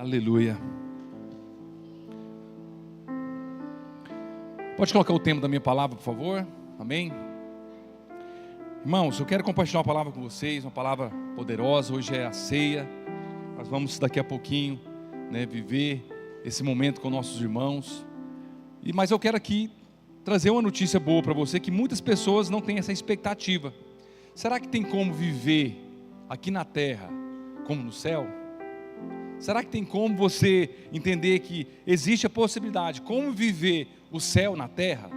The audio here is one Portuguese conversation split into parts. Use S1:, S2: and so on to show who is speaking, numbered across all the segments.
S1: Aleluia. Pode colocar o tema da minha palavra, por favor? Amém? Irmãos, eu quero compartilhar uma palavra com vocês, uma palavra poderosa. Hoje é a ceia. Nós vamos daqui a pouquinho, viver esse momento com nossos irmãos. Mas eu quero aqui trazer uma notícia boa para você, que muitas pessoas não têm essa expectativa. Será que tem como viver aqui na terra como no céu? Será que tem como você entender que existe a possibilidade, como viver o céu na terra?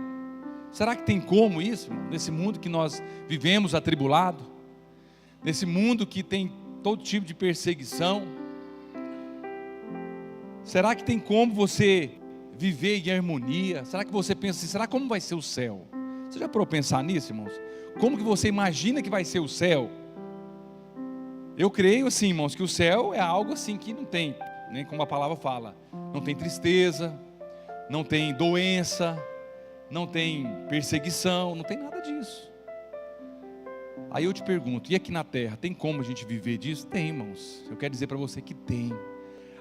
S1: Será que tem como isso, irmão? Nesse mundo que nós vivemos atribulado, nesse mundo que tem todo tipo de perseguição? Será que tem como você viver em harmonia? Será que você pensa assim, será como vai ser o céu? Você já parou a pensar nisso, irmãos? Como que você imagina que vai ser o céu? Eu creio assim, irmãos, que o céu é algo assim que não tem, como a palavra fala, não tem tristeza, não tem doença, não tem perseguição, não tem nada disso. Aí eu te pergunto, e aqui na terra, tem como a gente viver disso? Tem, irmãos, eu quero dizer para você que tem.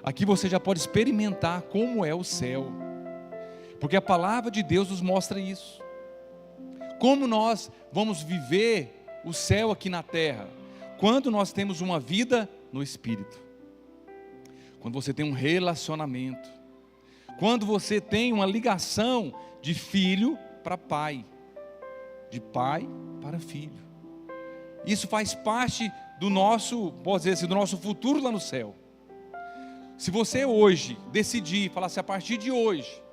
S1: Aqui você já pode experimentar como é o céu, porque a palavra de Deus nos mostra isso. Como nós vamos viver o céu aqui na terra? Quando nós temos uma vida no Espírito, quando você tem um relacionamento, quando você tem uma ligação de filho para pai, de pai para filho. Isso faz parte do nosso, pode dizer assim, do nosso futuro lá no céu. Se você hoje decidir, falar assim, a partir de hoje,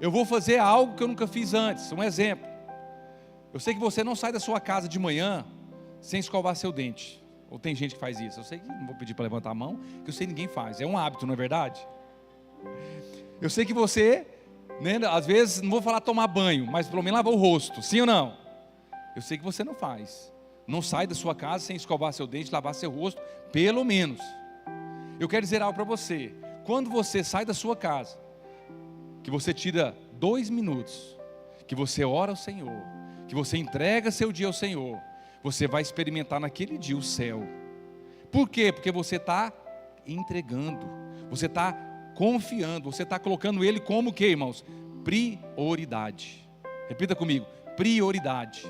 S1: eu vou fazer algo que eu nunca fiz antes. Um exemplo, eu sei que você não sai da sua casa de manhã sem escovar seu dente. Ou tem gente que faz isso. Eu sei que não vou pedir para levantar a mão, que eu sei que ninguém faz. É um hábito, não é verdade? Eu sei que você, às vezes, não vou falar tomar banho, mas pelo menos lavar o rosto, sim ou não? Eu sei que você não faz. Não sai da sua casa sem escovar seu dente, lavar seu rosto, pelo menos. Eu quero dizer algo para você. Quando você sai da sua casa, que você tira 2 minutos, que você ora ao Senhor, que você entrega seu dia ao Senhor, você vai experimentar naquele dia o céu. Por quê? Porque você está entregando, você está confiando, você está colocando Ele como o quê, irmãos? Prioridade. Repita comigo, prioridade.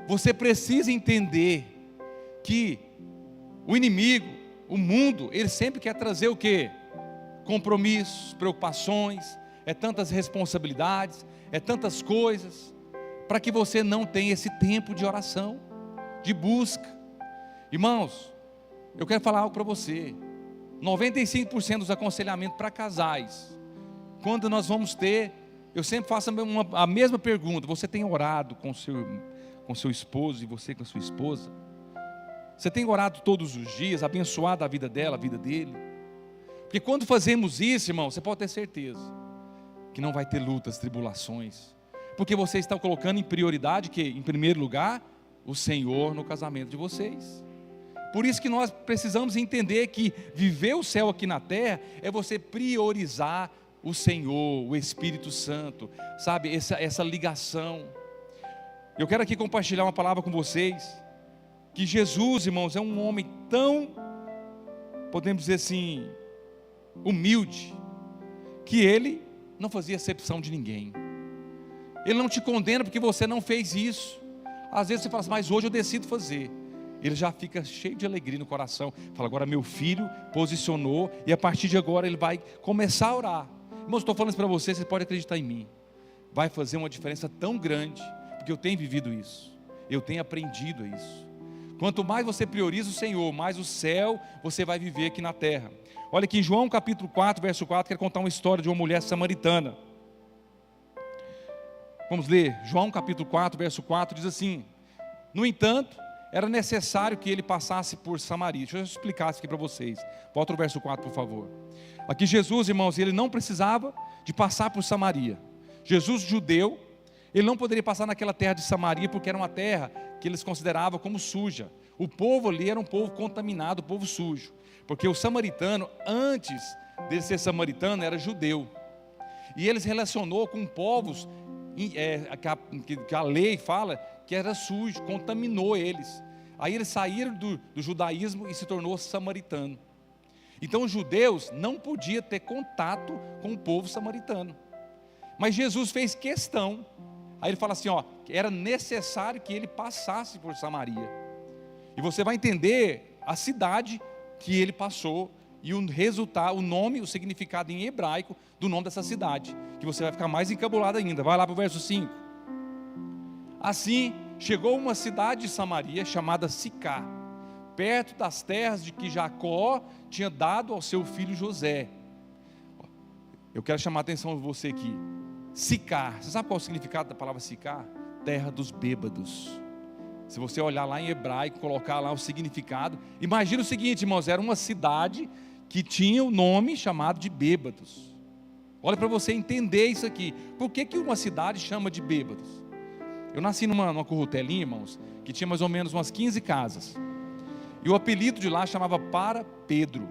S1: Você precisa entender que o inimigo, o mundo, ele sempre quer trazer o quê? Compromissos, preocupações, é tantas responsabilidades, é tantas coisas, para que você não tenha esse tempo de oração, de busca. Irmãos, eu quero falar algo para você. 95% dos aconselhamentos para casais, quando nós vamos ter, eu sempre faço a mesma pergunta: você tem orado com seu esposo e você com a sua esposa? Você tem orado todos os dias, abençoado a vida dela, a vida dele? Porque quando fazemos isso, irmão, você pode ter certeza que não vai ter lutas, tribulações, porque você está colocando em prioridade, que em primeiro lugar, o Senhor no casamento de vocês. Por isso que nós precisamos entender que viver o céu aqui na terra é você priorizar o Senhor, o Espírito Santo, sabe, essa ligação. Eu quero aqui compartilhar uma palavra com vocês, que Jesus, irmãos, é um homem tão, podemos dizer assim, humilde, que Ele não fazia acepção de ninguém. Ele não te condena porque você não fez isso. Às vezes você fala assim, mas hoje eu decido fazer. Ele já fica cheio de alegria no coração. Fala, agora meu filho posicionou, e a partir de agora ele vai começar a orar. Irmãos, estou falando isso para você, você pode acreditar em mim. Vai fazer uma diferença tão grande, porque eu tenho vivido isso. Eu tenho aprendido isso. Quanto mais você prioriza o Senhor, mais o céu você vai viver aqui na terra. Olha aqui em João capítulo 4, verso 4, quero contar uma história de uma mulher samaritana. Vamos ler, João capítulo 4, verso 4, diz assim: no entanto, era necessário que ele passasse por Samaria. Deixa eu explicar isso aqui para vocês. Volta ao verso 4, por favor. Aqui Jesus, irmãos, ele não precisava de passar por Samaria. Jesus, judeu, ele não poderia passar naquela terra de Samaria, porque era uma terra que eles consideravam como suja. O povo ali era um povo contaminado, um povo sujo. Porque o samaritano, antes de ser samaritano, era judeu. E ele se relacionou com povos que a lei fala que era sujo, contaminou eles. Aí eles saíram do judaísmo e se tornou samaritano. Então os judeus não podiam ter contato com o povo samaritano. Mas Jesus fez questão. Aí ele fala assim, era necessário que ele passasse por Samaria. E você vai entender a cidade que ele passou e o resultado, o nome, o significado em hebraico do nome dessa cidade, que você vai ficar mais encabulado ainda. Vai lá para o verso 5. Assim, chegou uma cidade de Samaria chamada Sicar, perto das terras de que Jacó tinha dado ao seu filho José. Eu quero chamar a atenção de você aqui. Sicar, você sabe qual é o significado da palavra Sicar? Terra dos bêbados. Se você olhar lá em hebraico, colocar lá o significado, imagina o seguinte, irmãos, era uma cidade que tinha o nome chamado de bêbados. Olha para você entender isso aqui. Por que uma cidade chama de bêbados? Eu nasci numa currutelinha, irmãos, que tinha mais ou menos umas 15 casas. E o apelido de lá chamava Para Pedro.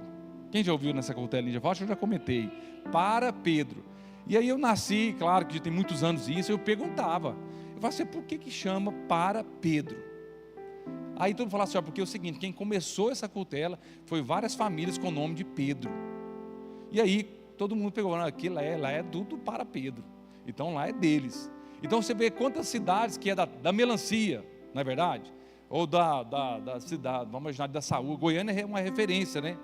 S1: Quem já ouviu nessa currutelinha? Acho que eu já comentei. Para Pedro. E aí eu nasci, claro que já tem muitos anos isso, eu perguntava. Eu falei assim, por que chama Para Pedro? Aí todo mundo falava assim, porque é o seguinte, quem começou essa currutela foi várias famílias com o nome de Pedro. E aí todo mundo pegou, aqui lá é tudo Para Pedro. Então lá é deles. Então você vê quantas cidades que é da melancia, não é verdade? Ou da cidade, vamos imaginar, da saúde. Goiânia é uma referência, né?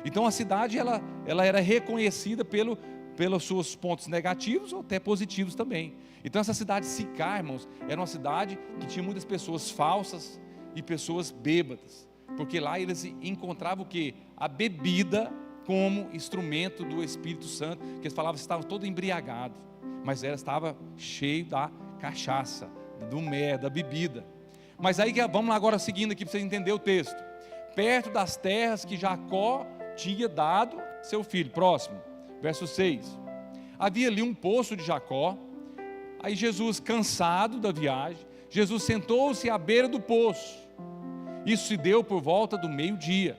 S1: Então a cidade, ela era reconhecida pelos seus pontos negativos ou até positivos também. Então essa cidade Sicar, irmãos, era uma cidade que tinha muitas pessoas falsas e pessoas bêbadas. Porque lá eles encontravam o quê? A bebida como instrumento do Espírito Santo, que eles falavam que estavam todo embriagado, mas ela estava cheio da cachaça, do mel, da bebida. Mas aí vamos lá agora seguindo aqui para você entender o texto. Perto das terras que Jacó tinha dado seu filho. Próximo, verso 6. Havia ali um poço de Jacó. Aí Jesus, cansado da viagem, Jesus sentou-se à beira do poço. Isso se deu por volta do meio-dia.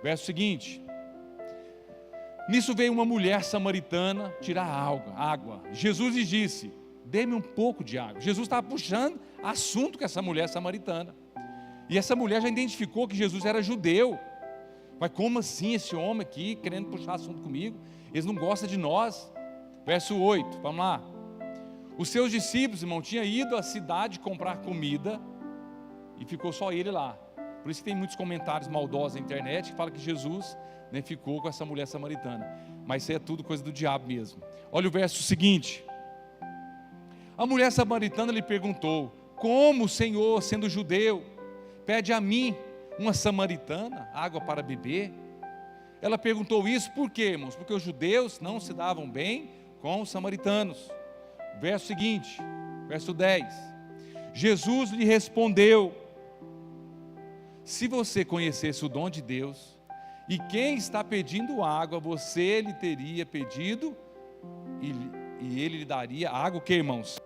S1: Verso seguinte. Nisso veio uma mulher samaritana tirar água. Jesus lhe disse, dê-me um pouco de água. Jesus estava puxando assunto com essa mulher samaritana. E essa mulher já identificou que Jesus era judeu. Mas como assim esse homem aqui querendo puxar assunto comigo? Eles não gostam de nós. Verso 8, vamos lá. Os seus discípulos, irmão, tinham ido à cidade comprar comida e ficou só ele lá. Por isso que tem muitos comentários maldosos na internet que falam que Jesus, né, ficou com essa mulher samaritana. Mas isso é tudo coisa do diabo mesmo. Olha o verso seguinte. A mulher samaritana lhe perguntou, como o Senhor, sendo judeu, pede a mim, uma samaritana, água para beber? Ela perguntou isso por quê, irmãos? Porque os judeus não se davam bem com os samaritanos. Verso seguinte, verso 10. Jesus lhe respondeu, se você conhecesse o dom de Deus, e quem está pedindo água, você lhe teria pedido, e ele lhe daria água, o que, irmãos?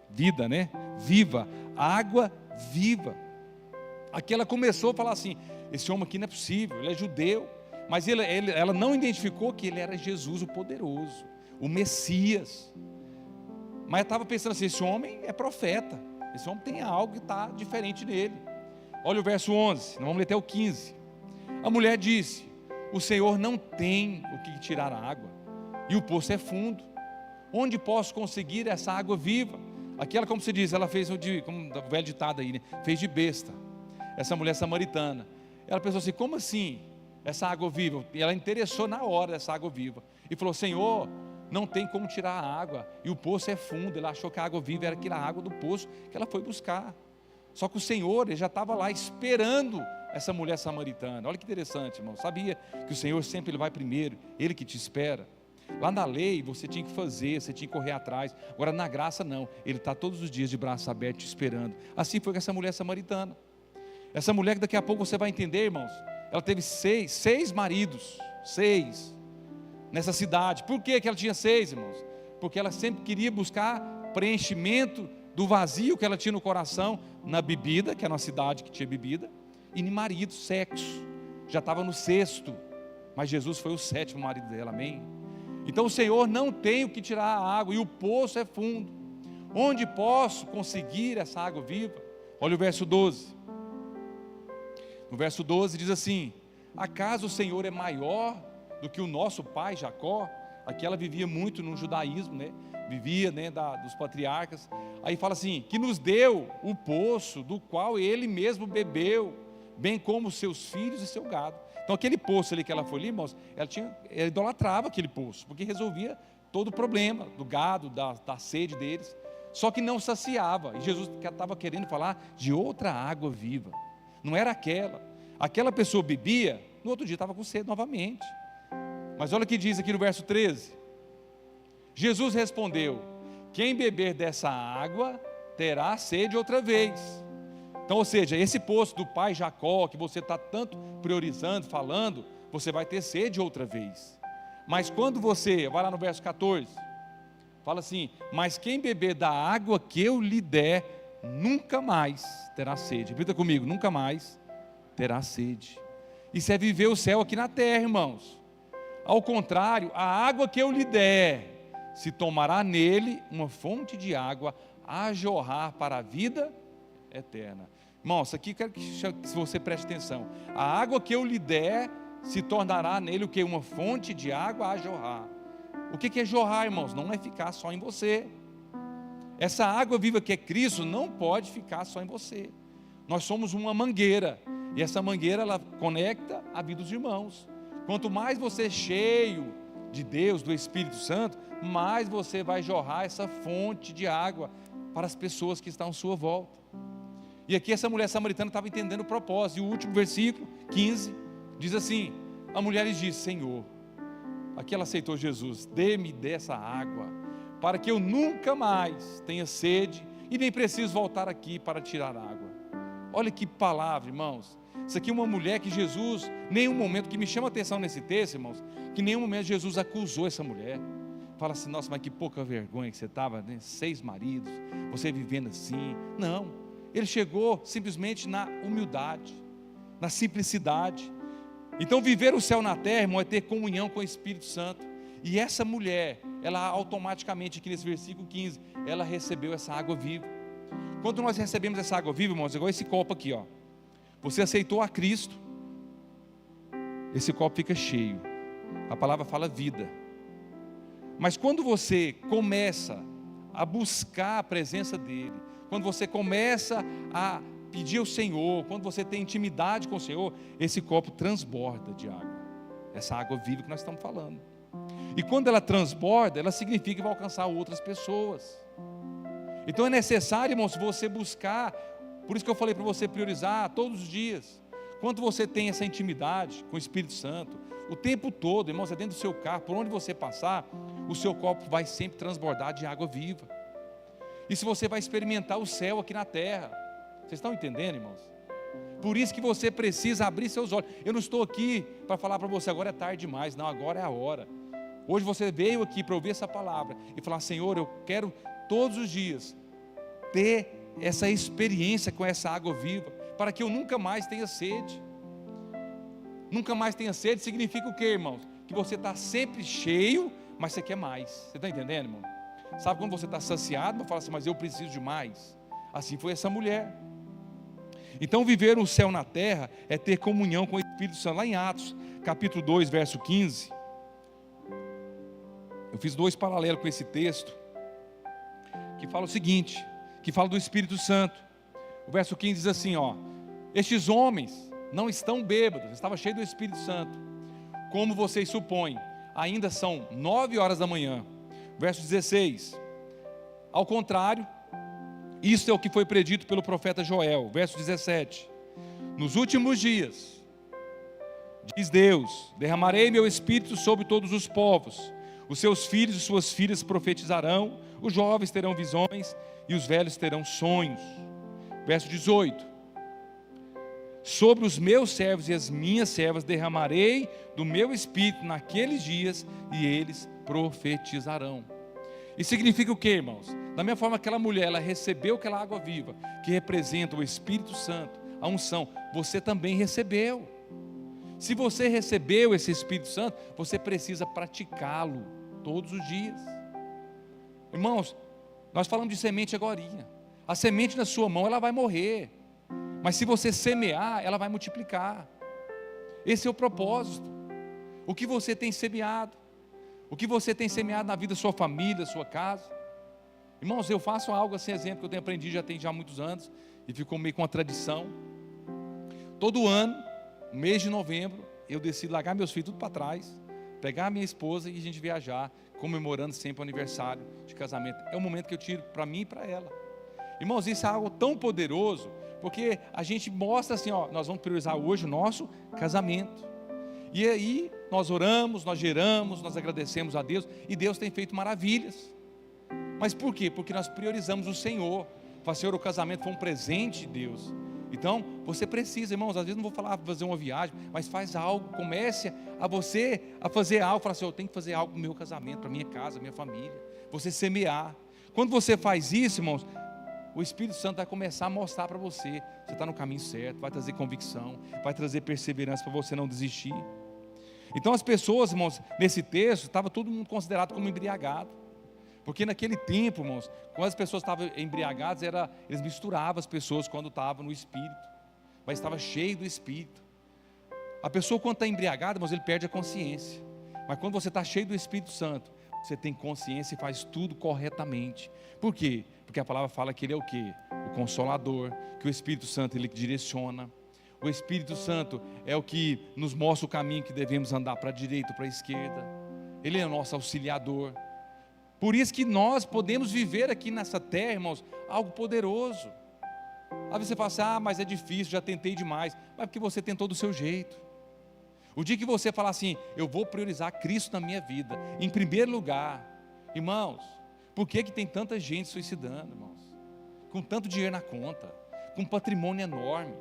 S1: Vida, né? Viva, água viva. Aqui ela começou a falar assim, esse homem aqui não é possível, ele é judeu, mas ela não identificou que ele era Jesus o poderoso, o Messias. Mas estava pensando assim, esse homem é profeta, esse homem tem algo que está diferente nele. Olha o verso 11, nós vamos ler até o 15. A mulher disse, o Senhor não tem o que tirar a água, e o poço é fundo, onde posso conseguir essa água viva? Aqui ela, como se diz, ela fez como o velho ditado aí, né? Fez de besta, essa mulher samaritana. Ela pensou assim, como assim, essa água viva? E ela interessou na hora dessa água viva, e falou, Senhor, não tem como tirar a água, e o poço é fundo. Ela achou que a água viva era aquela água do poço, que ela foi buscar. Só que o Senhor, ele já estava lá esperando essa mulher samaritana. Olha que interessante, irmão, sabia que o Senhor sempre ele vai primeiro, Ele que te espera. Lá na lei você tinha que fazer, você tinha que correr atrás. Agora na graça não, Ele está todos os dias de braços abertos te esperando. Assim foi com essa mulher samaritana. Essa mulher que daqui a pouco você vai entender, irmãos, ela teve seis maridos, nessa cidade. Por que ela tinha 6, irmãos? Porque ela sempre queria buscar preenchimento do vazio que ela tinha no coração, na bebida, que era uma cidade que tinha bebida, e em marido, sexo. Já estava no 6º, mas Jesus foi o 7º marido dela, amém? Então o Senhor não tem o que tirar a água, e o poço é fundo. Onde posso conseguir essa água viva? Olha o verso 12. No verso 12 diz assim, acaso o Senhor é maior do que o nosso pai Jacó? Aqui ela vivia muito no judaísmo, né? Vivia, né, dos patriarcas. Aí fala assim, que nos deu o poço do qual ele mesmo bebeu, bem como os seus filhos e seu gado. Então aquele poço ali que ela foi ali, irmãos, ela idolatrava aquele poço, porque resolvia todo o problema do gado, da sede deles, só que não saciava. E Jesus estava querendo falar de outra água viva, não era aquela pessoa bebia, no outro dia estava com sede novamente. Mas olha o que diz aqui no verso 13, Jesus respondeu, quem beber dessa água, terá sede outra vez. Então, ou seja, esse poço do pai Jacó, que você está tanto priorizando, falando, você vai ter sede outra vez. Mas quando você, vai lá no verso 14, fala assim, mas quem beber da água que eu lhe der, nunca mais terá sede. Repita comigo, nunca mais terá sede. Isso é viver o céu aqui na terra, irmãos. Ao contrário, a água que eu lhe der, se tomará nele uma fonte de água a jorrar para a vida eterna. Irmão, isso aqui quero que você preste atenção. A água que eu lhe der, se tornará nele o que? Uma fonte de água a jorrar. O que é jorrar, irmãos? Não é ficar só em você. Essa água viva que é Cristo não pode ficar só em você. Nós somos uma mangueira, e essa mangueira ela conecta a vida dos irmãos. Quanto mais você é cheio de Deus, do Espírito Santo, mais você vai jorrar essa fonte de água para as pessoas que estão à sua volta. E aqui essa mulher samaritana estava entendendo o propósito. E o último versículo, 15, diz assim, a mulher lhe disse, Senhor, aqui ela aceitou Jesus, dê-me dessa água, para que eu nunca mais tenha sede, e nem preciso voltar aqui para tirar água. Olha que palavra, irmãos. Isso aqui é uma mulher que Jesus, nenhum momento, que me chama a atenção nesse texto, irmãos, que nenhum momento Jesus acusou essa mulher. Fala assim, nossa, mas que pouca vergonha que você estava, né? 6 maridos, você vivendo assim. Não, ele chegou simplesmente na humildade, na simplicidade. Então viver o céu na terra, irmão, é ter comunhão com o Espírito Santo. E essa mulher, ela automaticamente, aqui nesse versículo 15, ela recebeu essa água viva. Quando nós recebemos essa água viva, irmãos, igual esse copo aqui, ó. Você aceitou a Cristo, esse copo fica cheio. A palavra fala vida. Mas quando você começa a buscar a presença dEle, quando você começa a pedir ao Senhor, quando você tem intimidade com o Senhor, esse copo transborda de água. Essa água viva que nós estamos falando. E quando ela transborda, ela significa que vai alcançar outras pessoas. Então é necessário, irmãos, você buscar. Por isso que eu falei para você priorizar todos os dias. Quando você tem essa intimidade com o Espírito Santo, o tempo todo, irmãos, é dentro do seu carro, por onde você passar, o seu copo vai sempre transbordar de água viva. E se você vai experimentar o céu aqui na terra. Vocês estão entendendo, irmãos? Por isso que você precisa abrir seus olhos. Eu não estou aqui para falar para você, agora é tarde demais. Não, agora é a hora. Hoje você veio aqui para ouvir essa palavra e falar, Senhor, eu quero todos os dias ter essa experiência com essa água viva, para que eu nunca mais tenha sede. Nunca mais tenha sede significa o que, irmãos? Que você está sempre cheio, mas você quer mais. Você está entendendo, irmão? Sabe quando você está saciado, mas fala assim, mas eu preciso de mais. Assim foi essa mulher. Então viver o céu na terra é ter comunhão com o Espírito Santo. Lá em Atos, capítulo 2, verso 15, eu fiz 2 paralelos com esse texto, que fala o seguinte, que fala do Espírito Santo. O verso 15 diz assim, ó, estes homens não estão bêbados, estava cheio do Espírito Santo, como vocês supõem, ainda são 9 horas da manhã. Verso 16, ao contrário, isso é o que foi predito pelo profeta Joel. Verso 17, nos últimos dias, diz Deus, derramarei meu Espírito sobre todos os povos, os seus filhos e suas filhas profetizarão, os jovens terão visões e os velhos terão sonhos. Verso 18, sobre os meus servos e as minhas servas derramarei do meu Espírito naqueles dias e eles profetizarão. Isso significa o que, irmãos? Da mesma forma que aquela mulher, ela recebeu aquela água viva, que representa o Espírito Santo, a unção, você também recebeu. Se você recebeu esse Espírito Santo, você precisa praticá-lo todos os dias. Irmãos, nós falamos de semente agorinha. A semente na sua mão, ela vai morrer. Mas se você semear, ela vai multiplicar. Esse é o propósito. O que você tem semeado? O que você tem semeado na vida da sua família, da sua casa? Irmãos, eu faço algo assim, exemplo, que eu tenho aprendido já há muitos anos, e ficou meio com uma tradição. Todo ano, no mês de novembro, eu decido largar meus filhos tudo para trás, pegar a minha esposa e a gente viajar, comemorando sempre o aniversário de casamento. É um momento que eu tiro para mim e para ela. Irmãos, isso é algo tão poderoso, porque a gente mostra assim, ó, nós vamos priorizar hoje o nosso casamento. E aí nós oramos, nós geramos, nós agradecemos a Deus, e Deus tem feito maravilhas. Mas por quê? Porque nós priorizamos o Senhor. Fala, Senhor, o casamento foi um presente de Deus. Então, você precisa, irmãos, às vezes não vou falar fazer uma viagem, mas faz algo, comece a fazer algo, fala assim, eu tenho que fazer algo para o meu casamento, para a minha casa, minha família. Você semear. Quando você faz isso, irmãos, o Espírito Santo vai começar a mostrar para você, você está no caminho certo, vai trazer convicção, vai trazer perseverança para você não desistir. Então as pessoas, irmãos, nesse texto, estava todo mundo considerado como embriagado. Porque naquele tempo, irmãos, quando as pessoas estavam embriagadas, eles misturavam as pessoas quando estavam no Espírito, mas estava cheio do Espírito. A pessoa quando está embriagada, irmãos, ele perde a consciência. Mas quando você está cheio do Espírito Santo, você tem consciência e faz tudo corretamente. Por quê? Porque a palavra fala que Ele é o quê? O Consolador, que o Espírito Santo Ele direciona. O Espírito Santo é o que nos mostra o caminho que devemos andar para a direita ou para a esquerda. Ele é o nosso auxiliador. Por isso que nós podemos viver aqui nessa terra, irmãos, algo poderoso. Às vezes você fala assim, mas é difícil, já tentei demais. Mas porque você tentou do seu jeito. O dia que você falar assim, eu vou priorizar Cristo na minha vida, em primeiro lugar. Irmãos, por que tem tanta gente suicidando, irmãos? Com tanto dinheiro na conta, com um patrimônio enorme.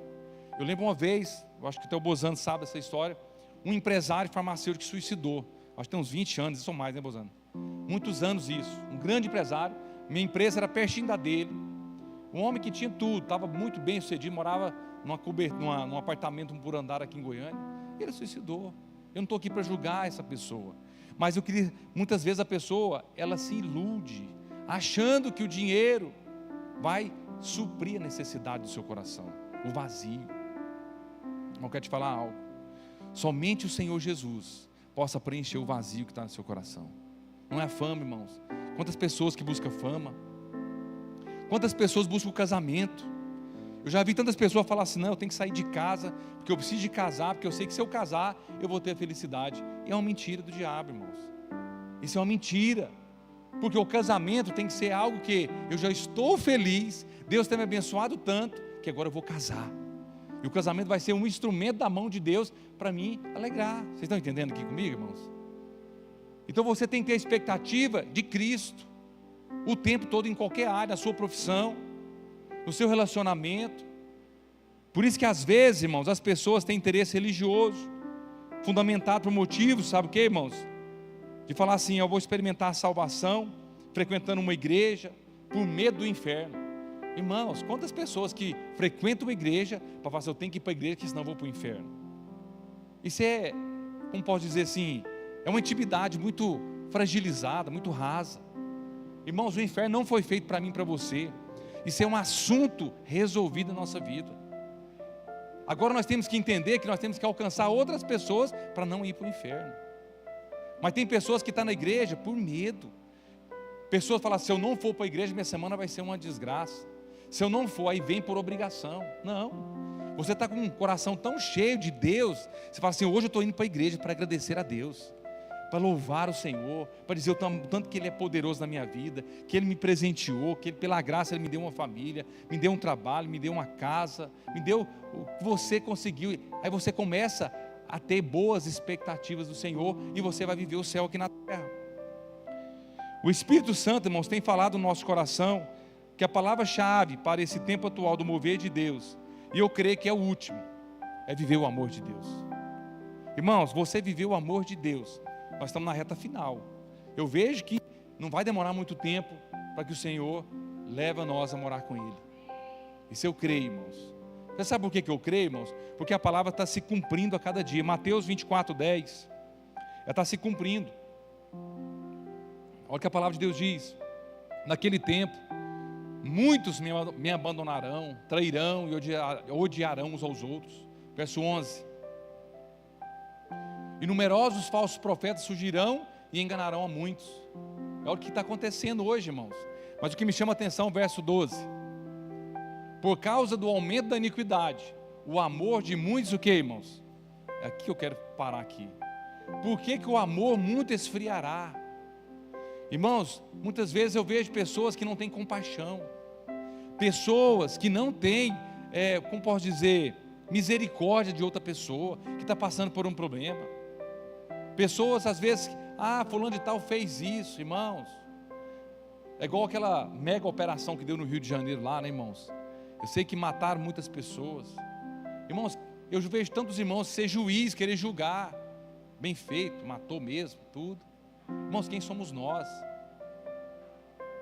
S1: Eu lembro uma vez, eu acho que até o Bozano sabe essa história, um empresário farmacêutico que suicidou. Acho que tem uns 20 anos, isso ou mais, né, Bozano? Muitos anos isso, um grande empresário, minha empresa era pertinho da dele, um homem que tinha tudo, estava muito bem sucedido, morava num apartamento por andar aqui em Goiânia, e ele suicidou. Eu não estou aqui para julgar essa pessoa, mas eu queria, muitas vezes a pessoa, ela se ilude, achando que o dinheiro vai suprir a necessidade do seu coração, o vazio. Eu quero te falar algo, somente o Senhor Jesus possa preencher o vazio que está no seu coração. Não é a fama, irmãos. Quantas pessoas que buscam fama, quantas pessoas buscam o casamento. Eu já vi tantas pessoas falar assim, não, eu tenho que sair de casa, porque eu preciso de casar, porque eu sei que se eu casar, eu vou ter a felicidade. E é uma mentira do diabo, irmãos. Isso é uma mentira, porque o casamento tem que ser algo que eu já estou feliz, Deus tem me abençoado tanto, que agora eu vou casar. E o casamento vai ser um instrumento da mão de Deus para mim alegrar. Vocês estão entendendo aqui comigo, irmãos? Então você tem que ter a expectativa de Cristo o tempo todo, em qualquer área, na sua profissão, no seu relacionamento. Por isso que às vezes, irmãos, as pessoas têm interesse religioso, fundamentado por motivos, sabe o que, irmãos? De falar assim, eu vou experimentar a salvação, frequentando uma igreja, por medo do inferno. Irmãos, quantas pessoas que frequentam uma igreja, para falar assim, eu tenho que ir para a igreja, porque senão eu vou para o inferno. Isso é, como posso dizer assim, é uma intimidade muito fragilizada, muito rasa. Irmãos, o inferno não foi feito para mim e para você. Isso é um assunto resolvido na nossa vida. Agora nós temos que entender que nós temos que alcançar outras pessoas para não ir para o inferno. Mas tem pessoas que estão na igreja por medo. Pessoas falam, se eu não for para a igreja, minha semana vai ser uma desgraça. Se eu não for, aí vem por obrigação. Não. Você está com um coração tão cheio de Deus, você fala assim, hoje eu estou indo para a igreja para agradecer a Deus, para louvar o Senhor, para dizer o tanto que Ele é poderoso na minha vida, que Ele me presenteou, que Ele, pela graça Ele me deu uma família, me deu um trabalho, me deu uma casa, me deu o que você conseguiu. Aí você começa a ter boas expectativas do Senhor e você vai viver o céu aqui na terra. O Espírito Santo, irmãos, tem falado no nosso coração que a palavra-chave para esse tempo atual do mover de Deus, e eu creio que é o último, é viver o amor de Deus. Irmãos, você viveu o amor de Deus. Nós estamos na reta final. Eu vejo que não vai demorar muito tempo para que o Senhor leve nós a morar com Ele. Isso eu creio, irmãos. Você sabe por que eu creio, irmãos? Porque a palavra está se cumprindo a cada dia. Mateus 24:10, ela está se cumprindo. Olha o que a palavra de Deus diz: naquele tempo, muitos me abandonarão, trairão e odiarão uns aos outros. Verso 11: e numerosos falsos profetas surgirão e enganarão a muitos. É o que está acontecendo hoje, irmãos. Mas o que me chama a atenção, verso 12: por causa do aumento da iniquidade, o amor de muitos, o que, irmãos? É aqui que eu quero parar aqui. Por que o amor muito esfriará? Irmãos, muitas vezes eu vejo pessoas que não têm compaixão, pessoas que não têm, como posso dizer, misericórdia de outra pessoa que está passando por um problema. Pessoas às vezes, fulano de tal fez isso, irmãos. É igual aquela mega operação que deu no Rio de Janeiro lá, né, irmãos? Eu sei que mataram muitas pessoas. Irmãos, eu vejo tantos irmãos ser juiz, querer julgar. Bem feito, matou mesmo, tudo. Irmãos, quem somos nós?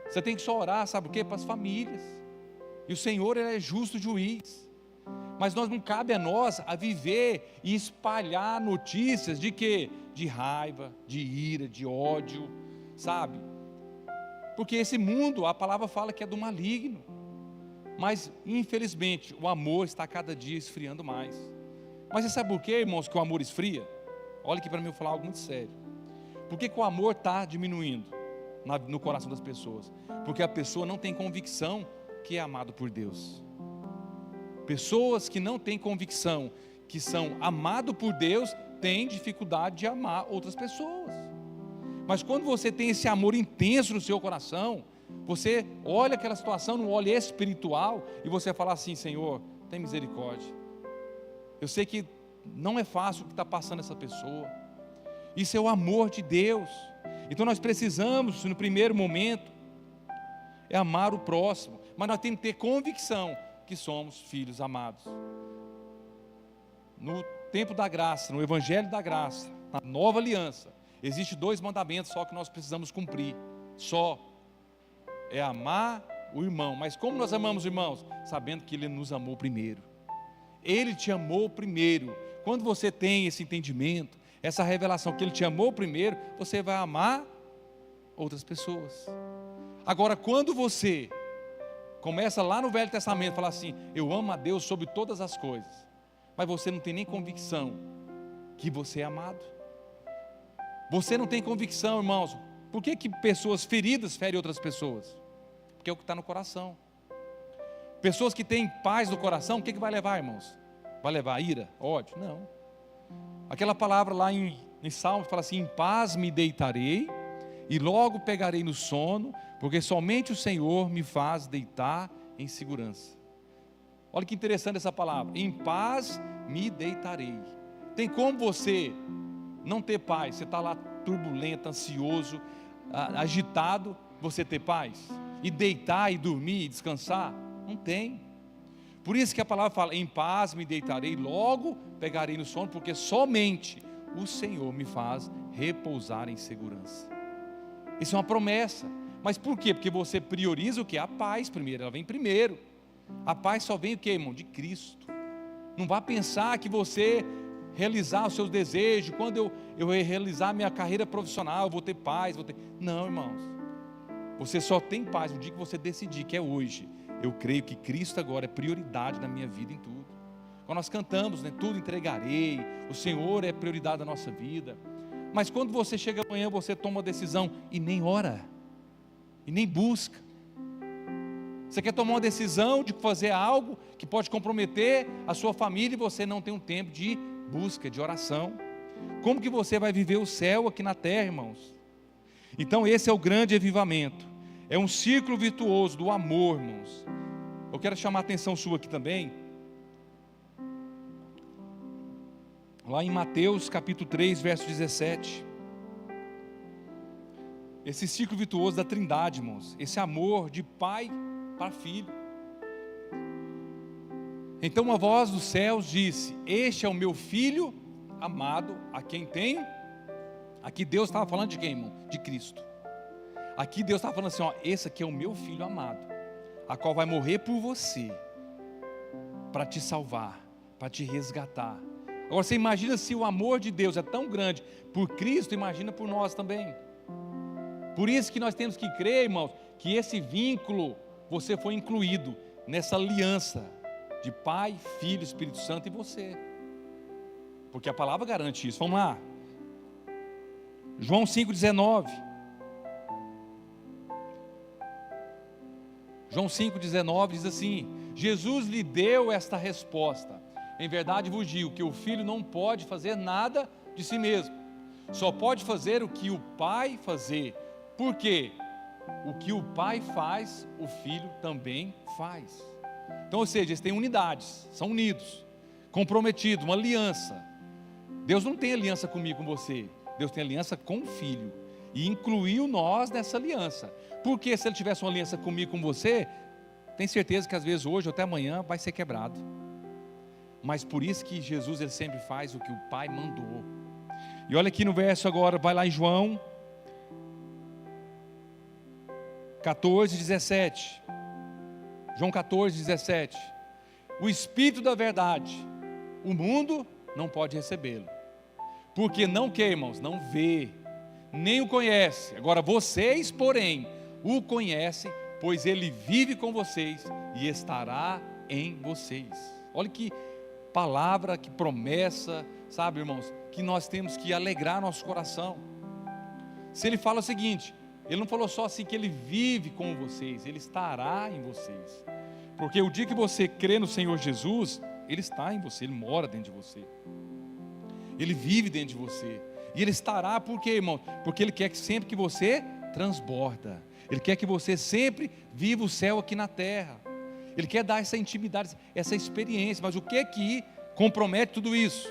S1: Você tem que só orar, sabe o quê? Para as famílias. E o Senhor, Ele é justo juiz. Mas não cabe a nós a viver e espalhar notícias de quê? De raiva, de ira, de ódio, sabe? Porque esse mundo, a palavra fala que é do maligno. Mas, infelizmente, o amor está cada dia esfriando mais. Mas você sabe por quê, irmãos, que o amor esfria? Olha aqui para mim, eu vou falar algo muito sério. Por que o amor está diminuindo no coração das pessoas? Porque a pessoa não tem convicção que é amado por Deus. Pessoas que não têm convicção que são amados por Deus, têm dificuldade de amar outras pessoas. Mas quando você tem esse amor intenso no seu coração, você olha aquela situação no olho espiritual e você fala assim: Senhor, tem misericórdia. Eu sei que não é fácil o que está passando essa pessoa. Isso é o amor de Deus. Então nós precisamos, no primeiro momento, amar o próximo. Mas nós temos que ter convicção que somos filhos amados. No tempo da graça, no evangelho da graça, na nova aliança, existem 2 mandamentos só que nós precisamos cumprir. Só. É amar o irmão. Mas como nós amamos, irmãos? Sabendo que Ele nos amou primeiro. Ele te amou primeiro. Quando você tem esse entendimento, essa revelação que Ele te amou primeiro, você vai amar outras pessoas. Agora, quando você começa lá no Velho Testamento, falar assim: eu amo a Deus sobre todas as coisas, mas você não tem nem convicção que você é amado. Você não tem convicção, irmãos. Por que pessoas feridas ferem outras pessoas? Porque é o que está no coração. Pessoas que têm paz no coração, o que vai levar, irmãos? Vai levar ira, ódio? Não. Aquela palavra lá em Salmos fala assim: em paz me deitarei e logo pegarei no sono, porque somente o Senhor me faz deitar em segurança. Olha que interessante essa palavra: em paz me deitarei. Tem como você não ter paz? Você está lá turbulento, ansioso, agitado, você ter paz? E deitar e dormir e descansar? Não tem. Por isso que a palavra fala: em paz me deitarei, logo pegarei no sono, porque somente o Senhor me faz repousar em segurança. Isso é uma promessa. Mas por quê? Porque você prioriza o que? A paz primeiro, ela vem primeiro. A paz só vem o que, irmão? De Cristo. Não vá pensar que você realizar os seus desejos, quando eu realizar minha carreira profissional, eu vou ter paz, Não, irmãos. Você só tem paz no dia que você decidir, que é hoje. Eu creio que Cristo agora é prioridade na minha vida em tudo. Quando nós cantamos, né, tudo entregarei, o Senhor é prioridade da nossa vida. Mas quando você chega amanhã, você toma uma decisão e nem ora, e nem busca. Você quer tomar uma decisão de fazer algo que pode comprometer a sua família e você não tem um tempo de busca, de oração. Como que você vai viver o céu aqui na terra, irmãos? Então esse é o grande avivamento. É um círculo virtuoso do amor, irmãos. Eu quero chamar a atenção sua aqui também. Lá em Mateus capítulo 3, verso 17. Esse ciclo virtuoso da Trindade, irmãos. Esse amor de pai para filho. Então uma voz dos céus disse: este é o meu filho amado, a quem tenho. Aqui Deus estava falando de quem, irmão? De Cristo. Aqui Deus estava falando assim: ó, esse aqui é o meu filho amado, a qual vai morrer por você, para te salvar, para te resgatar. Agora você imagina, se o amor de Deus é tão grande por Cristo, imagina por nós também. Por isso que nós temos que crer, irmãos, que esse vínculo, você foi incluído nessa aliança de Pai, Filho, Espírito Santo e você. Porque a palavra garante isso. Vamos lá, João 5,19. João 5,19 diz assim: Jesus lhe deu esta resposta: em verdade vos digo que o filho não pode fazer nada de si mesmo, só pode fazer o que o Pai fazer. Por quê? O que o Pai faz, o filho também faz. Então, ou seja, eles têm unidades, são unidos, comprometidos, uma aliança. Deus não tem aliança comigo, com você. Deus tem aliança com o filho, e incluiu nós nessa aliança. Porque se ele tivesse uma aliança comigo, com você, tem certeza que às vezes hoje ou até amanhã vai ser quebrado. Mas por isso que Jesus, ele sempre faz o que o Pai mandou. E olha aqui no verso agora, vai lá em João 14:17. João 14:17. O Espírito da verdade, o mundo não pode recebê-lo, porque não, que irmãos, não vê, nem o conhece. Agora vocês, porém, o conhecem, pois ele vive com vocês e estará em vocês. Olha que palavra, que promessa, sabe, irmãos, que nós temos que alegrar nosso coração. Se ele fala o seguinte, ele não falou só assim que ele vive com vocês, ele estará em vocês. Porque o dia que você crê no Senhor Jesus, ele está em você, ele mora dentro de você, ele vive dentro de você. E ele estará, por quê, irmão? Porque ele quer que sempre que você transborda, ele quer que você sempre viva o céu aqui na terra. Ele quer dar essa intimidade, essa experiência. Mas o que que compromete tudo isso?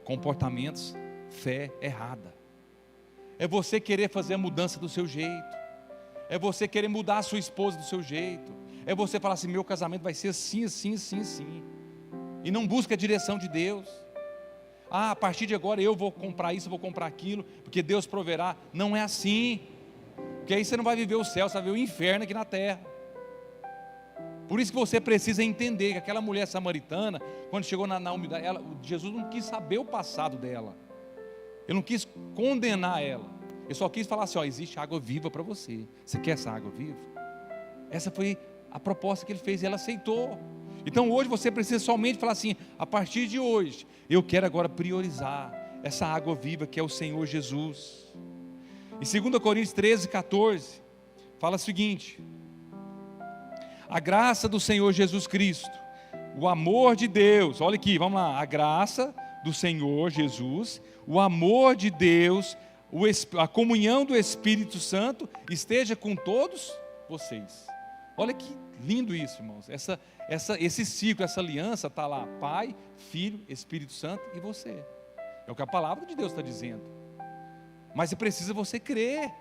S1: Comportamentos, fé errada. É você querer fazer a mudança do seu jeito, é você querer mudar a sua esposa do seu jeito, é você falar assim: meu casamento vai ser assim, assim, assim, assim, e não busca a direção de Deus. A partir de agora eu vou comprar isso, eu vou comprar aquilo, porque Deus proverá. Não é assim, porque aí você não vai viver o céu, você vai viver o inferno aqui na terra. Por isso que você precisa entender que aquela mulher samaritana, quando chegou na humildade, Jesus não quis saber o passado dela, ele não quis condenar ela, ele só quis falar assim: ó, existe água viva para você, você quer essa água viva? Essa foi a proposta que ele fez e ela aceitou. Então hoje você precisa somente falar assim: a partir de hoje, eu quero agora priorizar essa água viva que é o Senhor Jesus. Em 2 Coríntios 13:14, fala o seguinte: a graça do Senhor Jesus Cristo, o amor de Deus, olha aqui, vamos lá, a graça do Senhor Jesus, o amor de Deus, a comunhão do Espírito Santo esteja com todos vocês. Olha que lindo isso, irmãos. Esse ciclo, essa aliança está lá: Pai, Filho, Espírito Santo e você. É o que a palavra de Deus está dizendo. Mas precisa você crer.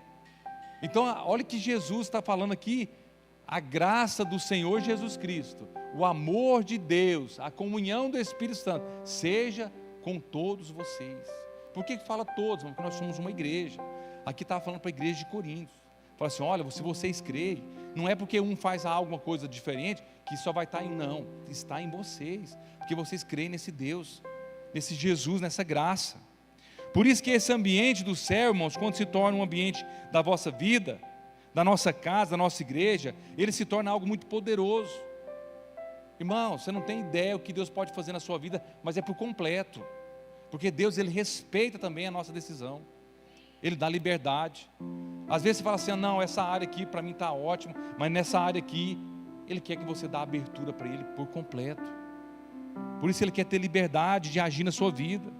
S1: Então olha que Jesus está falando aqui: a graça do Senhor Jesus Cristo, o amor de Deus, a comunhão do Espírito Santo, seja com todos vocês. Por que fala todos? Porque nós somos uma igreja. Aqui estava falando para a igreja de Corinto. Fala assim: olha, se vocês creem, não é porque um faz alguma coisa diferente que só vai estar em, não, está em vocês, porque vocês creem nesse Deus, nesse Jesus, nessa graça. Por isso que esse ambiente do céu, irmãos, quando se torna um ambiente da vossa vida, da nossa casa, da nossa igreja, ele se torna algo muito poderoso. Irmão, você não tem ideia o que Deus pode fazer na sua vida, mas é por completo, porque Deus, ele respeita também a nossa decisão, ele dá liberdade. Às vezes você fala assim: não, essa área aqui para mim está ótimo, mas nessa área aqui, ele quer que você dê abertura para ele por completo. Por isso ele quer ter liberdade de agir na sua vida.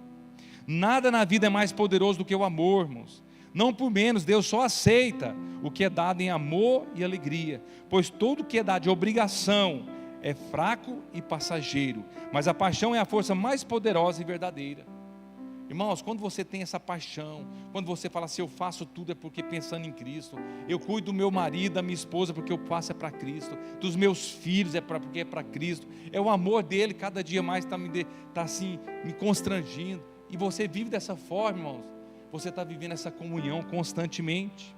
S1: Nada na vida é mais poderoso do que o amor, irmãos. Não por menos, Deus só aceita o que é dado em amor e alegria, pois tudo que é dado de obrigação é fraco e passageiro, mas a paixão é a força mais poderosa e verdadeira. Irmãos, quando você tem essa paixão, quando você fala assim: eu faço tudo é porque pensando em Cristo, eu cuido do meu marido, da minha esposa porque eu faço é para Cristo, dos meus filhos porque é para Cristo, é o amor dele cada dia mais está assim, me constrangindo, e você vive dessa forma, irmãos, você está vivendo essa comunhão constantemente.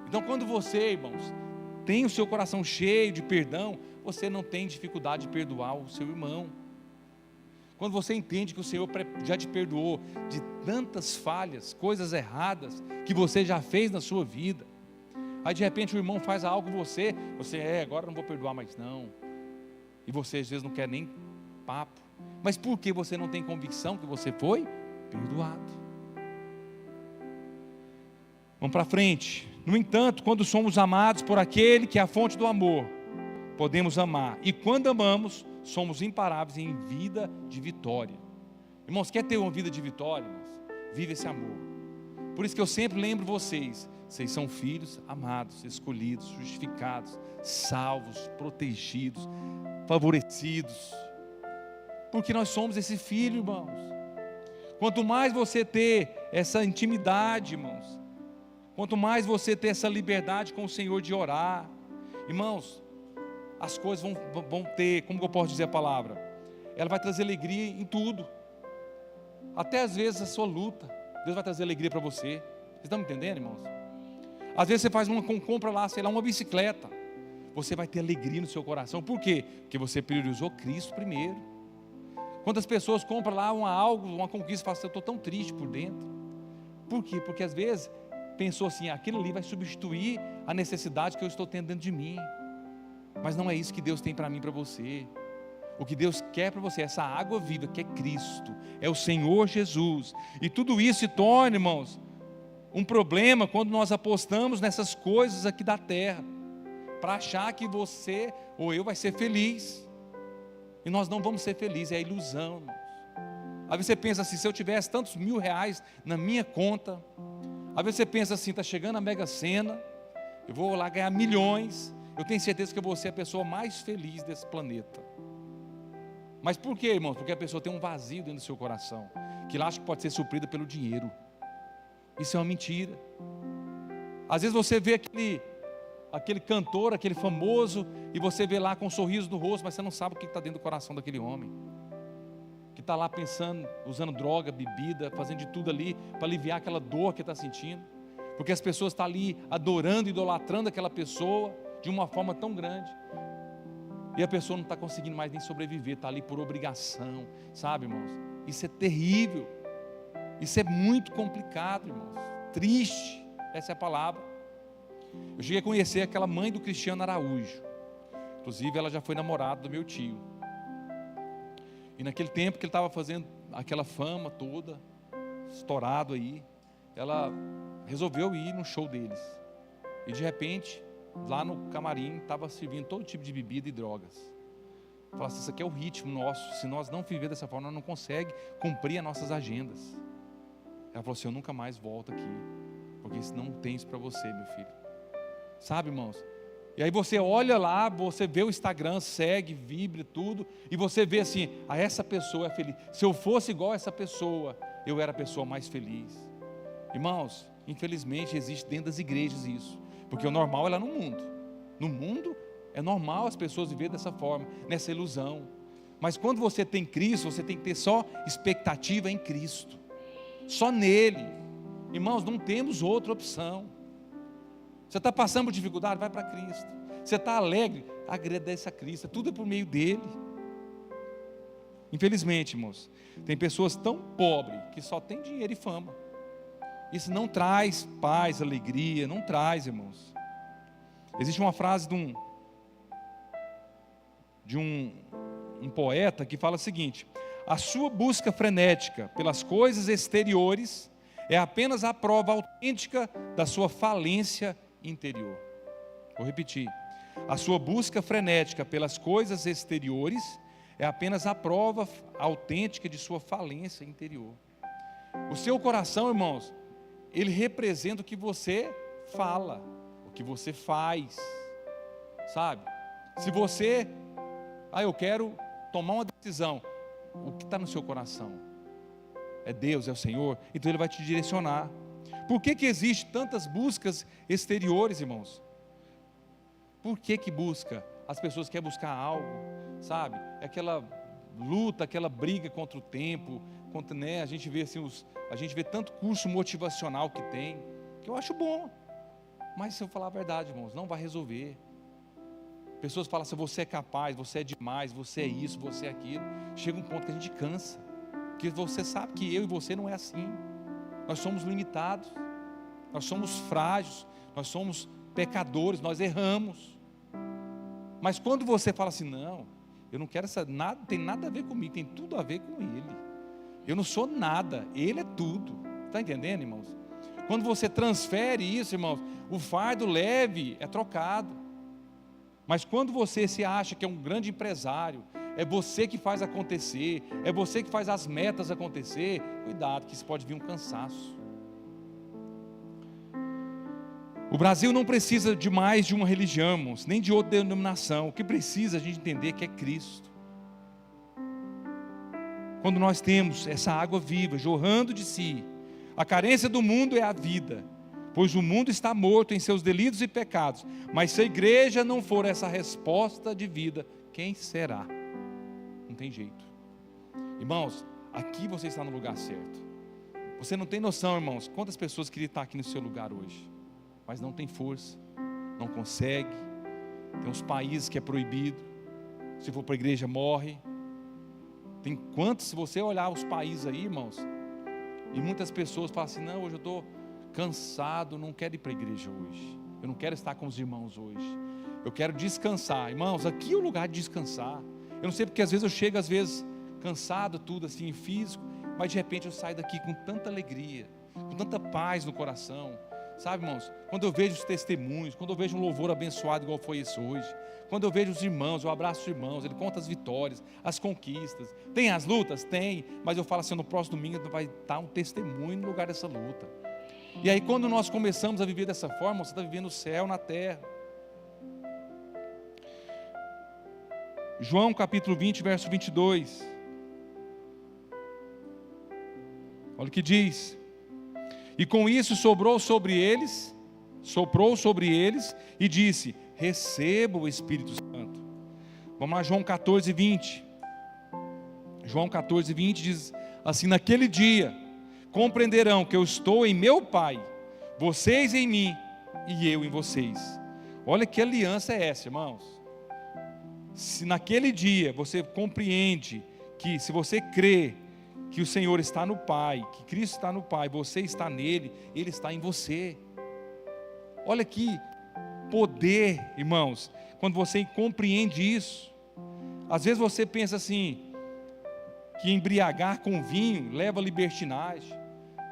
S1: Então quando você, irmãos, tem o seu coração cheio de perdão, você não tem dificuldade de perdoar o seu irmão. Quando você entende que o Senhor já te perdoou de tantas falhas, coisas erradas que você já fez na sua vida, aí de repente o irmão faz algo com você, agora não vou perdoar mais não, e você às vezes não quer nem papo, mas por que você não tem convicção que você foi perdoado? Vamos para frente. No entanto, quando somos amados por aquele que é a fonte do amor, podemos amar. E quando amamos, somos imparáveis em vida de vitória. Irmãos, quer ter uma vida de vitória? Irmãos? Vive esse amor. Por isso que eu sempre lembro vocês são filhos amados, escolhidos, justificados, salvos, protegidos, favorecidos. Porque nós somos esse filho, irmãos. Quanto mais você ter essa intimidade, irmãos, quanto mais você ter essa liberdade com o Senhor de orar, irmãos, as coisas vão ter, como eu posso dizer a palavra? Ela vai trazer alegria em tudo. Até às vezes a sua luta, Deus vai trazer alegria para você. Vocês estão me entendendo, irmãos? Às vezes você faz compra lá, sei lá, uma bicicleta. Você vai ter alegria no seu coração. Por quê? Porque você priorizou Cristo primeiro. Quantas pessoas compram lá uma conquista e falam assim, eu estou tão triste por dentro. Por quê? Porque às vezes pensou assim, aquilo ali vai substituir a necessidade que eu estou tendo dentro de mim. Mas não é isso que Deus tem para mim e para você. O que Deus quer para você é essa água viva que é Cristo, é o Senhor Jesus. E tudo isso se torna, irmãos, um problema quando nós apostamos nessas coisas aqui da terra, para achar que você ou eu vai ser feliz. E nós não vamos ser felizes, é ilusão, irmãos. Às vezes você pensa assim, se eu tivesse tantos R$1.000 na minha conta, às vezes você pensa assim, está chegando a Mega Sena, eu vou lá ganhar milhões, eu tenho certeza que eu vou ser a pessoa mais feliz desse planeta. Mas por quê, irmãos? Porque a pessoa tem um vazio dentro do seu coração, que ela acha que pode ser suprida pelo dinheiro. Isso é uma mentira. Às vezes você vê aquele cantor, aquele famoso, e você vê lá com um sorriso no rosto, mas você não sabe o que está dentro do coração daquele homem, que está lá pensando, usando droga, bebida, fazendo de tudo ali, para aliviar aquela dor que está sentindo, porque as pessoas estão ali adorando, idolatrando aquela pessoa, de uma forma tão grande, e a pessoa não está conseguindo mais nem sobreviver, está ali por obrigação, sabe, irmãos? Isso é terrível, isso é muito complicado, irmãos, triste, essa é a palavra. Eu cheguei a conhecer aquela mãe do Cristiano Araújo, inclusive ela já foi namorada do meu tio, e naquele tempo que ele estava fazendo aquela fama toda, estourado aí, ela resolveu ir no show deles, e de repente, lá no camarim, estava servindo todo tipo de bebida e drogas. Falaram assim, isso aqui é o ritmo nosso, se nós não viver dessa forma, nós não conseguimos cumprir as nossas agendas. Ela falou assim, eu nunca mais volto aqui, porque isso não tem isso para você, meu filho. Sabe, irmãos? E aí você olha lá, você vê o Instagram, segue, vibra tudo, e você vê assim, essa pessoa é feliz. Se eu fosse igual a essa pessoa, eu era a pessoa mais feliz. Irmãos, infelizmente existe dentro das igrejas isso, porque o normal é lá no mundo. No mundo é normal as pessoas viverem dessa forma, nessa ilusão. Mas quando você tem Cristo, você tem que ter só expectativa em Cristo, só nele. Irmãos, não temos outra opção. Você está passando por dificuldade, vai para Cristo. Você está alegre, agradece a Cristo. Tudo é por meio dele. Infelizmente, irmãos, tem pessoas tão pobres que só tem dinheiro e fama. Isso não traz paz, alegria, não traz, irmãos. Existe uma frase de um poeta que fala o seguinte: a sua busca frenética pelas coisas exteriores é apenas a prova autêntica da sua falência interior. Vou repetir: a sua busca frenética pelas coisas exteriores é apenas a prova autêntica de sua falência interior. O seu coração, irmãos, ele representa o que você fala, o que você faz, sabe? Se você, eu quero tomar uma decisão, o que está no seu coração? É Deus, é o Senhor, então Ele vai te direcionar. Por que existe tantas buscas exteriores, irmãos? Por que busca? As pessoas querem buscar algo, sabe? É aquela luta, aquela briga contra o tempo, a gente vê assim, a gente vê tanto curso motivacional que tem, que eu acho bom, mas se eu falar a verdade, irmãos, não vai resolver. Pessoas falam assim, você é capaz, você é demais, você é isso, você é aquilo. Chega um ponto que a gente cansa, porque você sabe que eu e você não é assim. Nós somos limitados, nós somos frágeis, nós somos pecadores, nós erramos. Mas quando você fala assim, não, eu não quero nada, tem nada a ver comigo, tem tudo a ver com Ele. Eu não sou nada, Ele é tudo. Está entendendo, irmãos? Quando você transfere isso, irmãos, o fardo leve é trocado. Mas quando você se acha que é um grande empresário, é você que faz acontecer, é você que faz as metas acontecer, cuidado que isso pode vir um cansaço. O Brasil não precisa de mais de uma religião, irmãos, nem de outra denominação. O que precisa a gente entender que é Cristo. Quando nós temos essa água viva jorrando de si, a carência do mundo é a vida, pois o mundo está morto em seus delitos e pecados. Mas se a igreja não for essa resposta de vida, quem será? Não tem jeito. Irmãos, aqui você está no lugar certo. Você não tem noção, irmãos, quantas pessoas queriam estar aqui no seu lugar hoje, mas não tem força, não consegue. Tem uns países que é proibido, se for para a igreja morre. Tem quantos, se você olhar os países aí, irmãos, e muitas pessoas falam assim, não, hoje eu estou cansado, não quero ir para a igreja hoje, eu não quero estar com os irmãos hoje, eu quero descansar. Irmãos, aqui é o lugar de descansar. Eu não sei porque às vezes eu chego, às vezes, cansado, tudo assim, físico, mas de repente eu saio daqui com tanta alegria, com tanta paz no coração. Sabe, irmãos, quando eu vejo os testemunhos, quando eu vejo um louvor abençoado igual foi esse hoje, quando eu vejo os irmãos, eu abraço os irmãos, ele conta as vitórias, as conquistas. Tem as lutas? Tem, mas eu falo assim, no próximo domingo vai estar um testemunho no lugar dessa luta. E aí quando nós começamos a viver dessa forma, você está vivendo o céu na terra. João capítulo 20, verso 22. Olha o que diz. E com isso soprou sobre eles e disse, receba o Espírito Santo. Vamos lá, João 14, 20. João 14, 20 diz assim, naquele dia compreenderão que eu estou em meu Pai, vocês em mim e eu em vocês. Olha que aliança é essa, irmãos. Se naquele dia você compreende que se você crê que o Senhor está no Pai, que Cristo está no Pai, você está nele, Ele está em você. Olha que poder, irmãos, quando você compreende isso. Às vezes você pensa assim, que embriagar com vinho leva a libertinagem,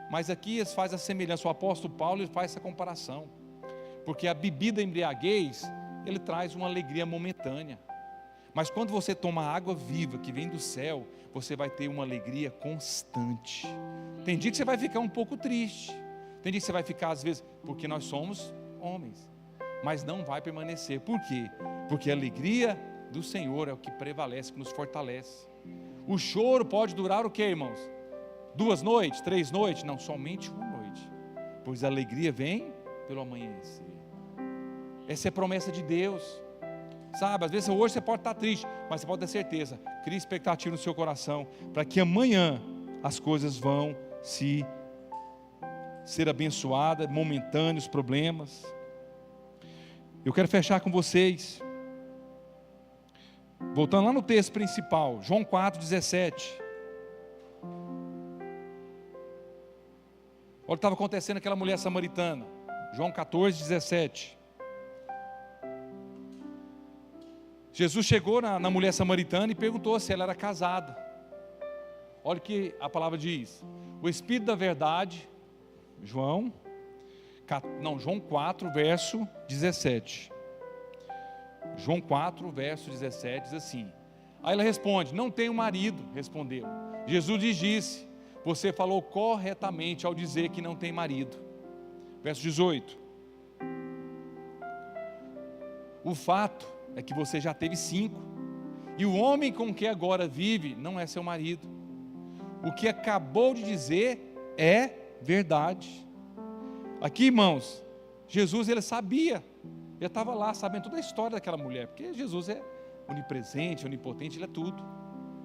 S1: mas aqui eles fazem a semelhança, o apóstolo Paulo ele faz essa comparação, porque a bebida embriaguez, ele traz uma alegria momentânea, mas quando você toma água viva, que vem do céu, você vai ter uma alegria constante. Tem dia que você vai ficar um pouco triste, tem dia que você vai ficar às vezes, porque nós somos homens, mas não vai permanecer. Por quê? Porque a alegria do Senhor é o que prevalece, que nos fortalece. O choro pode durar o quê, irmãos? 2 noites, 3 noites? Não, somente 1 noite, pois a alegria vem pelo amanhecer. Essa é a promessa de Deus. Sabe, às vezes hoje você pode estar triste, mas você pode ter certeza, crie expectativa no seu coração, para que amanhã as coisas vão ser abençoadas, momentâneos problemas. Eu quero fechar com vocês, voltando lá no texto principal, João 4, 17. Olha o que estava acontecendo com aquela mulher samaritana, João 14, 17. Jesus chegou na mulher samaritana e perguntou se ela era casada. Olha o que a palavra diz. O Espírito da verdade, João 4, verso 17. João 4, verso 17 diz assim. Aí ela responde, não tenho marido, respondeu. Jesus lhe disse, você falou corretamente ao dizer que não tem marido. Verso 18. O fato é que você já teve 5, e o homem com que agora vive não é seu marido. O que acabou de dizer é verdade. Aqui, irmãos, Jesus ele sabia, ele estava lá sabendo toda a história daquela mulher, porque Jesus é onipresente, onipotente, ele é tudo,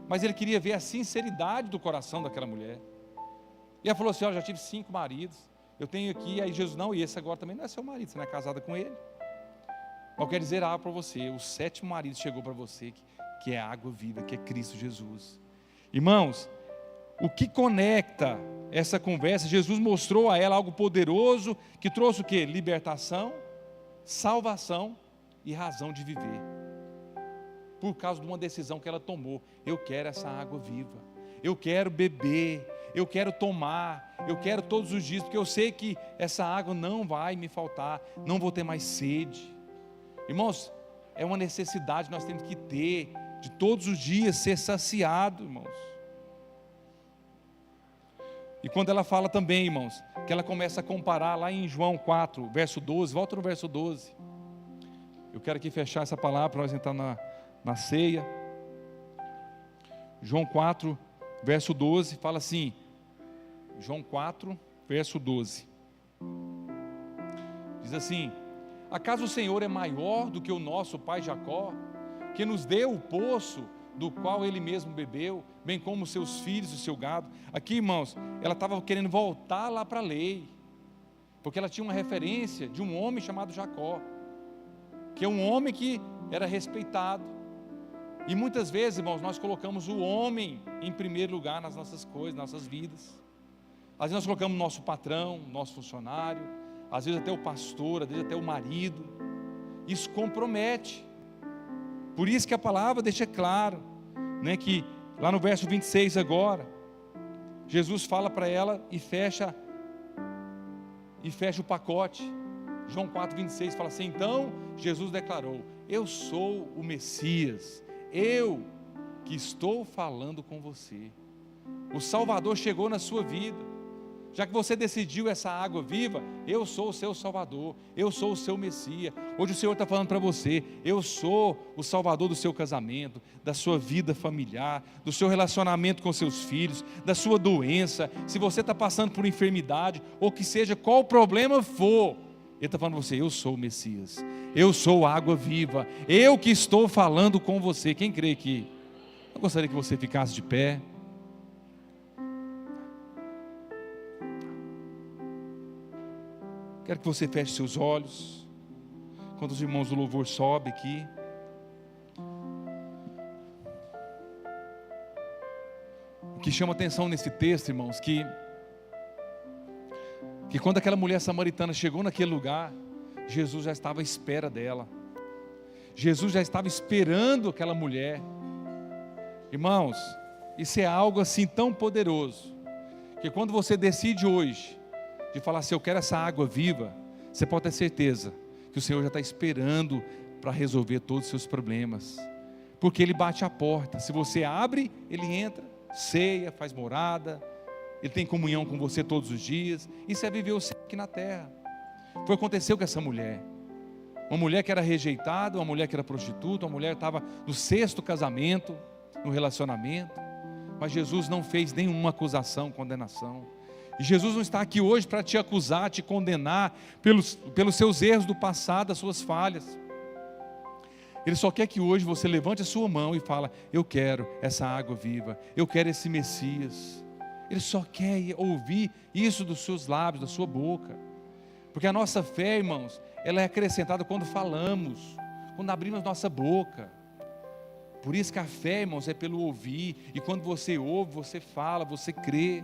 S1: mas ele queria ver a sinceridade do coração daquela mulher. E ela falou assim, já tive 5 maridos, eu tenho aqui, aí Jesus, não, e esse agora também não é seu marido, você não é casada com ele. Eu quero dizer algo para você, o 7º marido chegou para você, que é a água viva, que é Cristo Jesus. Irmãos, o que conecta essa conversa, Jesus mostrou a ela algo poderoso, que trouxe o quê? Libertação, salvação e razão de viver. Por causa de uma decisão que ela tomou, eu quero essa água viva, eu quero beber, eu quero tomar, eu quero todos os dias, porque eu sei que essa água não vai me faltar, não vou ter mais sede. Irmãos, é uma necessidade que nós temos que ter, de todos os dias ser saciado, irmãos. E quando ela fala também, irmãos, que ela começa a comparar lá em João 4, verso 12, volta no verso 12. Eu quero aqui fechar essa palavra para nós entrar na ceia. João 4, verso 12, fala assim, João 4, verso 12. Diz assim: acaso o Senhor é maior do que o nosso pai Jacó, que nos deu o poço do qual ele mesmo bebeu, bem como os seus filhos e o seu gado? Aqui, irmãos, ela estava querendo voltar lá para a lei, porque ela tinha uma referência de um homem chamado Jacó, que é um homem que era respeitado. E muitas vezes, irmãos, nós colocamos o homem em primeiro lugar nas nossas coisas, nas nossas vidas. Às vezes nós colocamos o nosso patrão, nosso funcionário, às vezes até o pastor, às vezes até o marido. Isso compromete. Por isso que a palavra deixa claro, né, que lá no verso 26 agora, Jesus fala para ela e fecha o pacote. João 4, 26 fala assim: então Jesus declarou: eu sou o Messias, eu que estou falando com você. O Salvador chegou na sua vida. Já que você decidiu essa água viva, eu sou o seu Salvador, eu sou o seu Messias. Hoje o Senhor está falando para você: eu sou o Salvador do seu casamento, da sua vida familiar, do seu relacionamento com seus filhos, da sua doença. Se você está passando por enfermidade, ou que seja qual o problema for, Ele está falando para você: eu sou o Messias, eu sou a água viva, eu que estou falando com você. Quem crê aqui? Eu gostaria que você ficasse de pé. Quero que você feche seus olhos, quando os irmãos do louvor sobem aqui. O que chama atenção nesse texto, irmãos, que quando aquela mulher samaritana chegou naquele lugar, Jesus já estava à espera dela. Jesus já estava esperando aquela mulher. Irmãos, isso é algo assim tão poderoso, que quando você decide hoje de falar assim: eu quero essa água viva, você pode ter certeza que o Senhor já está esperando para resolver todos os seus problemas, porque Ele bate a porta. Se você abre, Ele entra, ceia, faz morada, Ele tem comunhão com você todos os dias. Isso é viver o céu aqui na terra. Foi o que aconteceu com essa mulher, uma mulher que era rejeitada, uma mulher que era prostituta, uma mulher que estava no 6º casamento, no relacionamento, mas Jesus não fez nenhuma acusação, condenação. E Jesus não está aqui hoje para te acusar, te condenar pelos seus erros do passado, as suas falhas. Ele só quer que hoje você levante a sua mão e fala: eu quero essa água viva, eu quero esse Messias. Ele só quer ouvir isso dos seus lábios, da sua boca. Porque a nossa fé, irmãos, ela é acrescentada quando falamos, quando abrimos nossa boca. Por isso que a fé, irmãos, é pelo ouvir. E quando você ouve, você fala, você crê.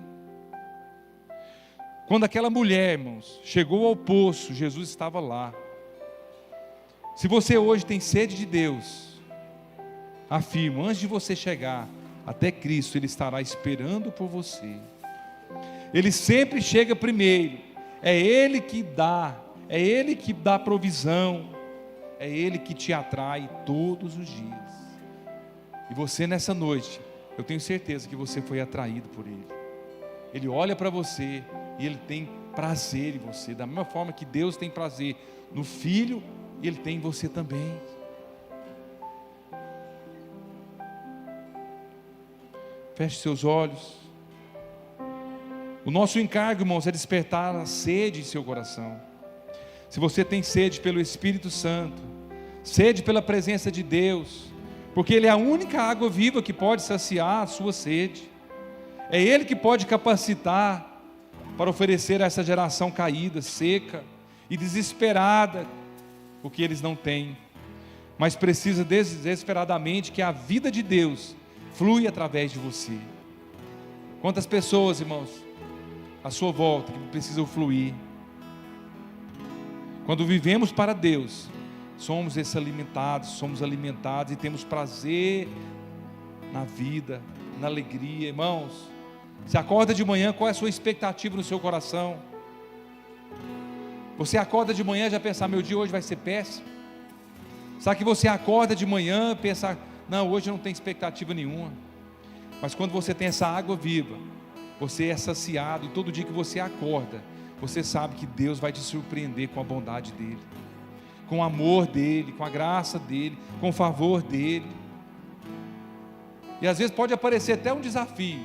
S1: Quando aquela mulher, irmãos, chegou ao poço, Jesus estava lá. Se você hoje tem sede de Deus, afirmo, antes de você chegar até Cristo, Ele estará esperando por você. Ele sempre chega primeiro. É Ele que dá provisão, é Ele que te atrai todos os dias. E você nessa noite, eu tenho certeza que você foi atraído por Ele. Ele olha para você e Ele tem prazer em você, da mesma forma que Deus tem prazer no Filho, Ele tem em você também. Feche seus olhos. O nosso encargo, irmãos, é despertar a sede em seu coração. Se você tem sede pelo Espírito Santo, sede pela presença de Deus, porque Ele é a única água viva que pode saciar a sua sede. É Ele que pode capacitar para oferecer a essa geração caída, seca e desesperada, o que eles não têm, mas precisa desesperadamente que a vida de Deus flui através de você. Quantas pessoas, irmãos, à sua volta que precisam fluir? Quando vivemos para Deus, somos alimentados e temos prazer na vida, na alegria. Irmãos, Você acorda de manhã, qual é a sua expectativa no seu coração? Você acorda de manhã já pensar, meu dia hoje vai ser péssimo? Sabe que você acorda de manhã pensar, não, hoje eu não tenho expectativa nenhuma. Mas quando você tem essa água viva, você é saciado, e todo dia que você acorda, você sabe que Deus vai te surpreender com a bondade dEle, com o amor dEle, com a graça dEle, com o favor dEle. E às vezes pode aparecer até um desafio,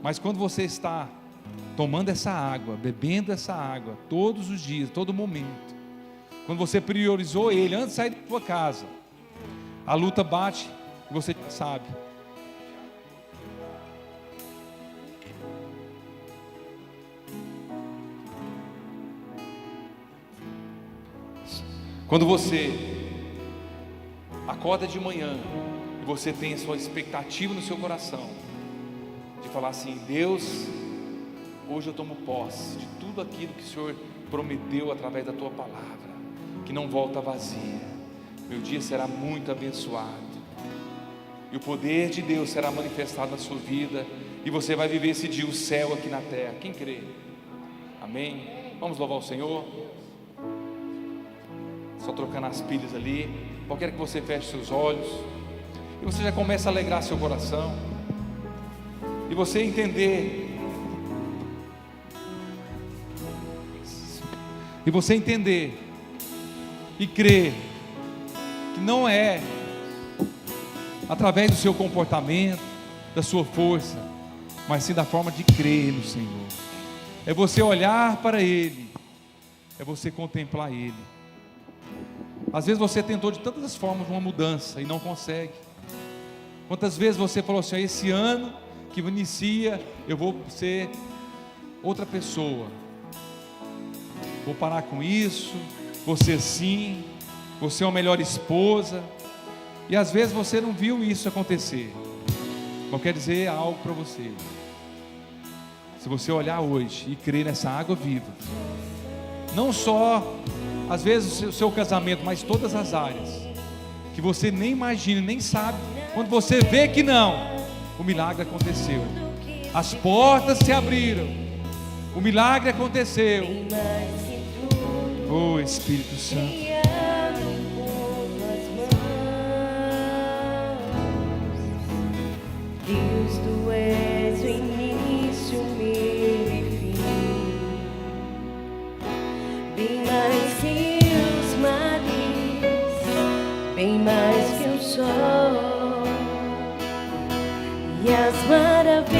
S1: mas quando você está tomando essa água, bebendo essa água, todos os dias, todo momento, quando você priorizou Ele, antes de sair da sua casa, a luta bate, e você sabe. Quando você acorda de manhã, e você tem a sua expectativa no seu coração, de falar assim, Deus, hoje eu tomo posse de tudo aquilo que o Senhor prometeu através da Tua palavra, que não volta vazia, meu dia será muito abençoado, e o poder de Deus será manifestado na sua vida, e você vai viver esse dia, o céu aqui na terra. Quem crê? Amém? Vamos louvar o Senhor. Só trocando as pilhas ali. Eu quero que você feche seus olhos, e você já começa a alegrar seu coração, e você entender, e crer, que não é através do seu comportamento, da sua força, mas sim da forma de crer no Senhor. É você olhar para Ele, é você contemplar Ele. Às vezes você tentou de tantas formas uma mudança e não consegue. Quantas vezes você falou assim, esse ano que inicia, eu vou ser outra pessoa, vou parar com isso, vou ser assim, vou ser uma melhor esposa, e às vezes você não viu isso acontecer. Eu quero dizer algo para você. Se você olhar hoje e crer nessa água viva, não só às vezes o seu casamento, mas todas as áreas que você nem imagina, nem sabe, quando você vê que não, o milagre aconteceu, as portas se abriram, o milagre aconteceu. Oh Espírito Santo,
S2: Deus, Tu és o início, meio e fim, bem mais que os mares, bem mais que o sol e as maravilhas